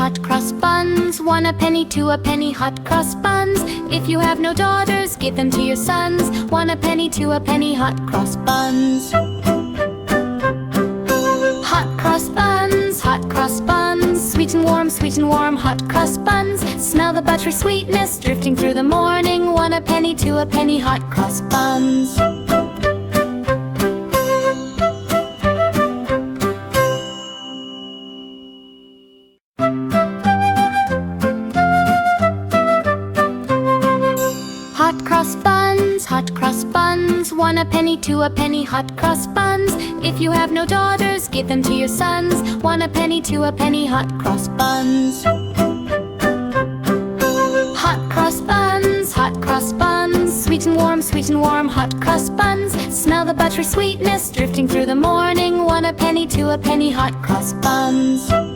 hot cross buns. 1 a penny, 2 a penny, hot cross buns. If you have no daughters, give them to your sons. 1 a penny, 2 a penny, hot cross buns. Hot cross buns, hot cross buns. Sweet and warm, hot cross buns. Smell the buttery sweetness drifting through the morning. 1 a penny, 2 a penny, hot cross buns. Hot cross buns. 1 a penny, 2 a penny, hot cross buns. If you have no daughters, give them to your sons. 1 a penny, 2 a penny, hot cross buns. Hot cross buns, hot cross buns. Sweet and warm, hot cross buns. Smell the buttery sweetness drifting through the morning. 1 a penny, 2 a penny, hot cross buns.